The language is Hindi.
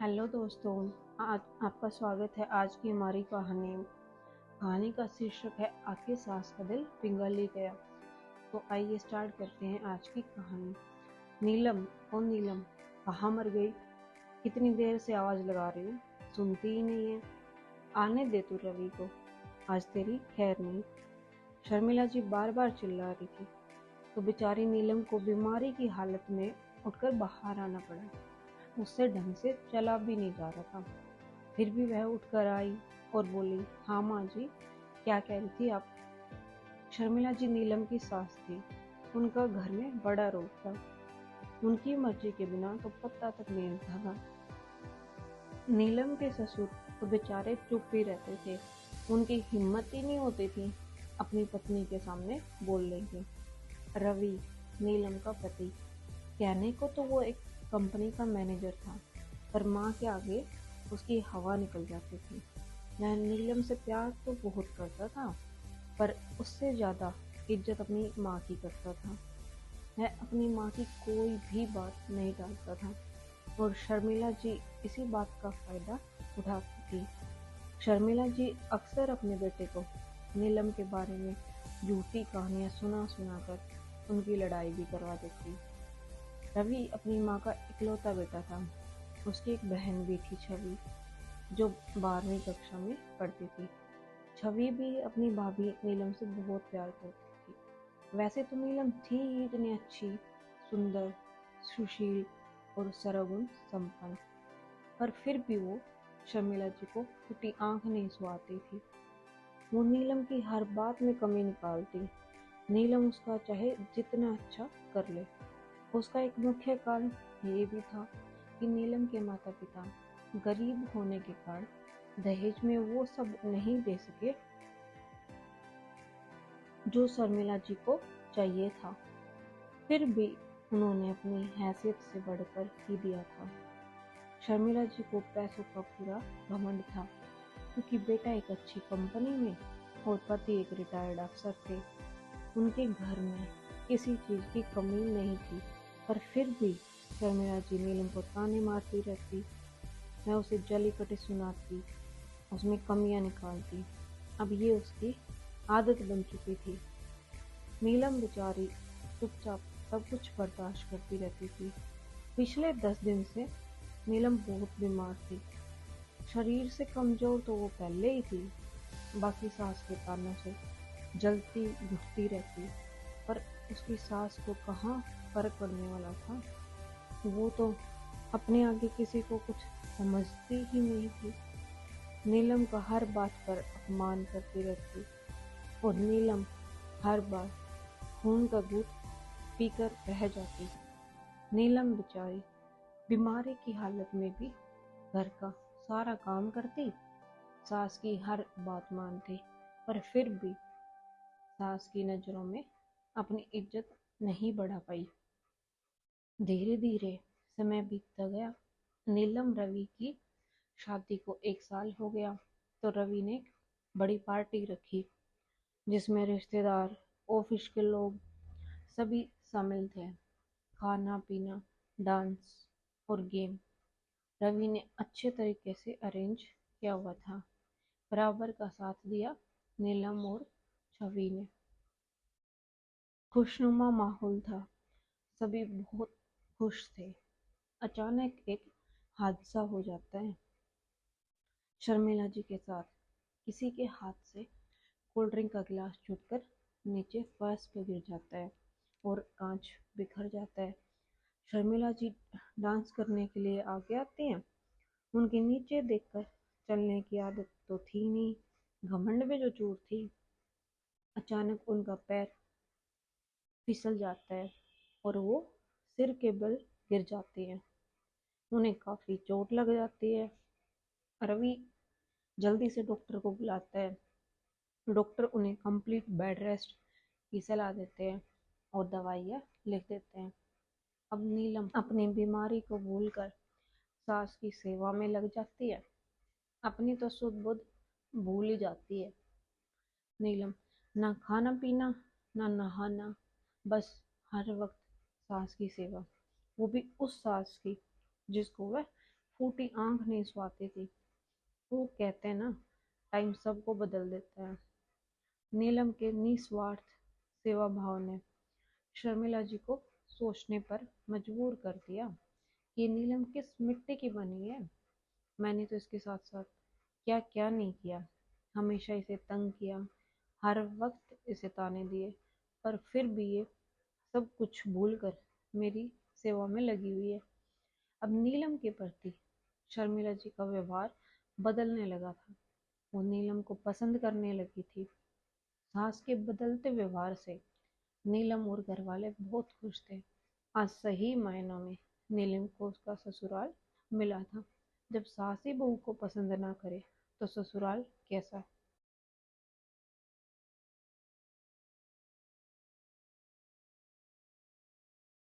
हेलो दोस्तों। आज आपका स्वागत है आज की हमारी कहानी। कहानी का शीर्षक है आखिर सास का दिल पिघल ही गया। तो आइए स्टार्ट करते हैं आज की कहानी। नीलम, ओ नीलम, कहाँ मर गई? कितनी देर से आवाज लगा रही हूँ, सुनती ही नहीं है। आने दे तू रवि को, आज तेरी खैर नहीं। शर्मिला जी बार बार चिल्ला रही थी तो बेचारी नीलम को बीमारी की हालत में उठकर बाहर आना पड़ा। उससे ढंग से चला भी नहीं जा रहा था। फिर भी वह उठकर आई और बोली, हाँ माँ जी, क्या कह रही थी आप? शर्मिला जी नीलम की सास थी। उनका घर में बड़ा रोग था। उनकी मर्जी के बिना तो पत्ता तक नहीं हिलता था। नीलम के ससुर तो बेचारे चुप ही रहते थे। उनकी हिम्मत ही नहीं होती थी अपनी पत्नी के सामने बोलने की। रवि, नीलम का पति, कहने को तो वो एक कंपनी का मैनेजर था, पर माँ के आगे उसकी हवा निकल जाती थी। वह नीलम से प्यार तो बहुत करता था, पर उससे ज़्यादा इज्जत अपनी माँ की करता था। वह अपनी माँ की कोई भी बात नहीं टालता था और शर्मिला जी इसी बात का फायदा उठाती थी। शर्मिला जी अक्सर अपने बेटे को नीलम के बारे में झूठी कहानियां सुना सुना कर उनकी लड़ाई भी करवा देती। रवि अपनी माँ का इकलौता बेटा था। उसकी एक बहन भी थी, छवि, जो 12वीं कक्षा में पढ़ती थी। छवि भी अपनी भाभी नीलम से बहुत प्यार करती थी। वैसे तो नीलम थी ही इतनी अच्छी, सुंदर, सुशील और सर्वगुण संपन्न, पर फिर भी वो शर्मिला जी को फूटी आंख नहीं सुहाती थी। वो नीलम की हर बात में कमी निकालती। नीलम उसका चाहे जितना अच्छा कर ले। उसका एक मुख्य कारण ये भी था कि नीलम के माता पिता गरीब होने के कारण दहेज में वो सब नहीं दे सके जो शर्मिला जी को चाहिए था। फिर भी उन्होंने अपनी हैसियत से बढ़कर ही दिया था। शर्मिला जी को पैसों का पूरा घमंड था, क्योंकि बेटा एक अच्छी कंपनी में और पति एक रिटायर्ड अफसर थे। उनके घर में किसी चीज की कमी नहीं थी, पर फिर भी शर्मिला जी नीलम को ताने मारती रहती। मैं उसे जली कटी सुनाती, उसमें कमियां निकालती। अब ये उसकी आदत बन चुकी थी। नीलम बेचारी चुपचाप सब कुछ बर्दाश्त करती रहती थी। पिछले 10 दिन से नीलम बहुत बीमार थी। शरीर से कमजोर तो वो पहले ही थी, बाकी सास के कारणों से जलती घुटती रहती, पर उसकी सास को कहाँ फर्क पड़ने वाला था। वो तो अपने आगे किसी को कुछ समझती ही नहीं थी। नीलम का हर बात पर अपमान करती रहती और नीलम हर बार खून का घूंट पीकर रह जाती। नीलम बेचारी बीमारी की हालत में भी घर का सारा काम करती, सास की हर बात मानती, पर फिर भी सास की नजरों में अपनी इज्जत नहीं बढ़ा पाई। धीरे धीरे समय बीतता गया। नीलम रवि की शादी को 1 साल हो गया तो रवि ने एक बड़ी पार्टी रखी, जिसमें रिश्तेदार, ऑफिस के लोग सभी शामिल थे। खाना पीना, डांस और गेम रवि ने अच्छे तरीके से अरेंज किया हुआ था। बराबर का साथ दिया नीलम और छवि ने। खुशनुमा माहौल था, सभी बहुत खुश थे। अचानक एक हादसा हो जाता है। शर्मिला जी के साथ किसी के हाथ से कोल्ड ड्रिंक का गिलास छूटकर नीचे फर्श पे गिर जाता है और कांच बिखर जाता है। शर्मिला जी डांस करने के लिए आगे आती हैं। उनके नीचे देखकर चलने की आदत तो थी नहीं, घमंड में जो चूर थी। अचानक उनका पैर फिसल जाता है और वो सिर के बल गिर जाती हैं। उन्हें काफी चोट लग जाती है। रवि जल्दी से डॉक्टर को बुलाता है। डॉक्टर उन्हें कंप्लीट बेड रेस्ट की सलाह देते हैं और दवाइयाँ लिख देते हैं। अब नीलम अपनी बीमारी को भूलकर सास की सेवा में लग जाती है। अपनी तो सुध बुध भूल ही जाती है। नीलम ना खाना पीना, ना नहाना, बस हर वक्त सास की सेवा, वो भी उस सास की जिसको वह फूटी आंख नहीं सुहाती थी। वो कहते हैं ना, टाइम सबको बदल देता है। नीलम के निस्वार्थ सेवा भाव ने शर्मिला जी को सोचने पर मजबूर कर दिया कि नीलम किस मिट्टी की बनी है। मैंने तो इसके साथ साथ क्या क्या नहीं किया। हमेशा इसे तंग किया, हर वक्त इसे ताने दिए, पर फिर भी ये सब कुछ भूलकर मेरी सेवा में लगी हुई है। अब नीलम के प्रति शर्मिला जी का व्यवहार बदलने लगा था। वो नीलम को पसंद करने लगी थी। सास के बदलते व्यवहार से नीलम और घर वाले बहुत खुश थे। आज सही मायनों में नीलम को उसका ससुराल मिला था। जब सास ही बहू को पसंद ना करे तो ससुराल कैसा।